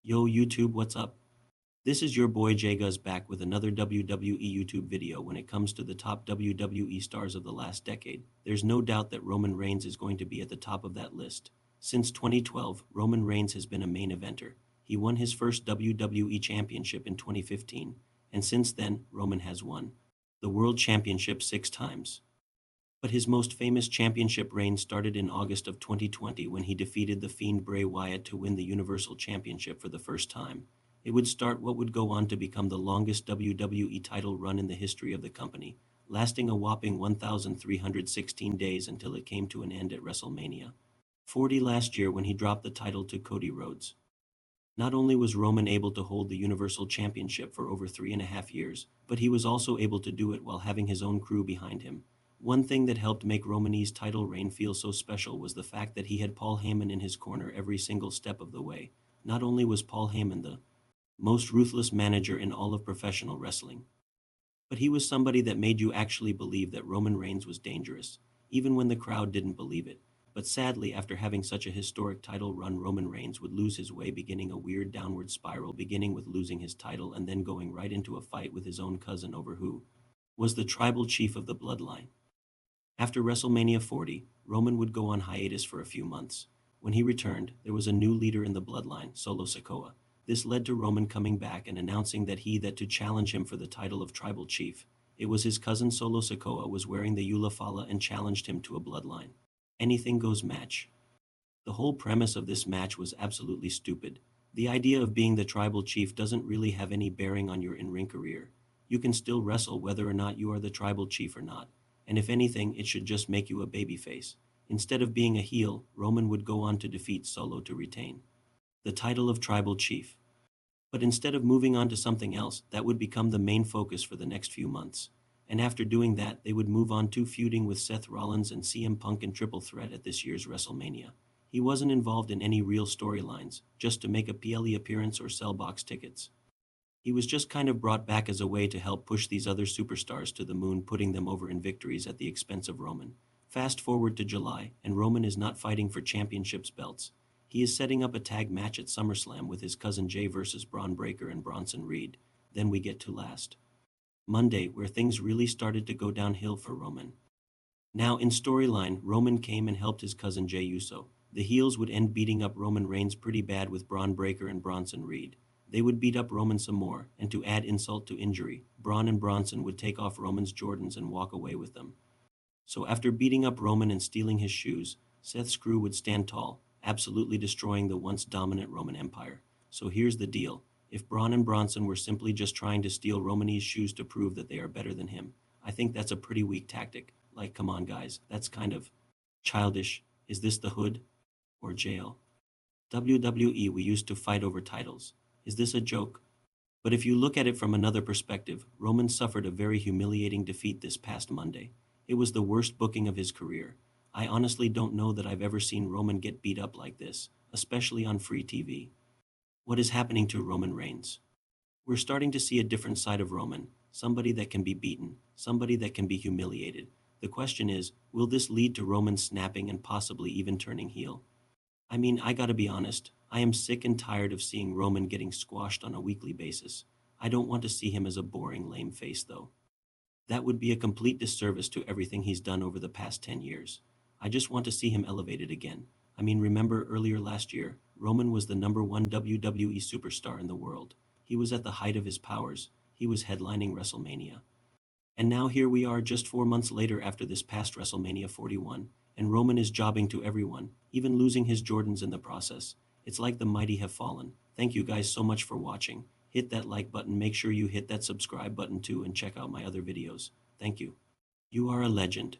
Yo YouTube, what's up? This is your boy Jaguz back with another WWE YouTube video. When it comes to the top WWE stars of the last decade, there's no doubt that Roman Reigns is going to be at the top of that list. Since 2012, Roman Reigns has been a main eventer. He won his first WWE Championship in 2015, and since then, Roman has won the World Championship 6 times. But his most famous championship reign started in August of 2020 when he defeated the Fiend Bray Wyatt to win the Universal Championship for the first time. It would start what would go on to become the longest WWE title run in the history of the company, lasting a whopping 1,316 days until it came to an end at WrestleMania 40 last year when he dropped the title to Cody Rhodes. Not only was Roman able to hold the Universal Championship for over 3.5 years, but he was also able to do it while having his own crew behind him. One thing that helped make Roman's title reign feel so special was the fact that he had Paul Heyman in his corner every single step of the way. Not only was Paul Heyman the most ruthless manager in all of professional wrestling, but he was somebody that made you actually believe that Roman Reigns was dangerous, even when the crowd didn't believe it. But sadly, after having such a historic title run, Roman Reigns would lose his way, beginning a weird downward spiral, beginning with losing his title and then going right into a fight with his own cousin over who was the tribal chief of the bloodline. After WrestleMania 40, Roman would go on hiatus for a few months. When he returned, there was a new leader in the bloodline, Solo Sikoa. This led to Roman coming back and announcing that to challenge him for the title of tribal chief. It was his cousin Solo Sikoa was wearing the Ulafala and challenged him to a bloodline anything goes match. The whole premise of this match was absolutely stupid. The idea of being the tribal chief doesn't really have any bearing on your in-ring career. You can still wrestle whether or not you are the tribal chief or not. And if anything, it should just make you a babyface. Instead of being a heel, Roman would go on to defeat Solo to retain the title of tribal chief. But instead of moving on to something else, that would become the main focus for the next few months. And after doing that, they would move on to feuding with Seth Rollins and CM Punk in Triple Threat at this year's WrestleMania. He wasn't involved in any real storylines, just to make a PLE appearance or sell box tickets. He was just kind of brought back as a way to help push these other superstars to the moon, putting them over in victories at the expense of Roman. Fast forward to July, and Roman is not fighting for championships belts. He is setting up a tag match at SummerSlam with his cousin Jay versus Braun Breaker and Bronson Reed. Then we get to last Monday, where things really started to go downhill for Roman. Now, in storyline, Roman came and helped his cousin Jey Uso. The heels would end beating up Roman Reigns pretty bad with Braun Breaker and Bronson Reed. They would beat up Roman some more, and to add insult to injury, Braun and Bronson would take off Roman's Jordans and walk away with them. So after beating up Roman and stealing his shoes, Seth's crew would stand tall, absolutely destroying the once dominant Roman Empire. So here's the deal. If Braun and Bronson were simply just trying to steal Roman's shoes to prove that they are better than him, I think that's a pretty weak tactic. Like, come on guys, that's kind of childish. Is this the hood or jail? WWE, we used to fight over titles. Is this a joke? But if you look at it from another perspective, Roman suffered a very humiliating defeat this past Monday. It was the worst booking of his career. I honestly don't know that I've ever seen Roman get beat up like this, especially on free TV. What is happening to Roman Reigns? We're starting to see a different side of Roman, somebody that can be beaten, somebody that can be humiliated. The question is, will this lead to Roman snapping and possibly even turning heel? I mean, I gotta be honest, I am sick and tired of seeing Roman getting squashed on a weekly basis. I don't want to see him as a boring, lame face though. That would be a complete disservice to everything he's done over the past 10 years. I just want to see him elevated again. I mean, remember earlier last year, Roman was the #1 WWE Superstar in the world. He was at the height of his powers. He was headlining WrestleMania. And now here we are just 4 months later after this past WrestleMania 41, and Roman is jobbing to everyone, even losing his Jordans in the process. It's like the mighty have fallen. Thank you guys so much for watching. Hit that like button, make sure you hit that subscribe button too, and check out my other videos. Thank you. You are a legend.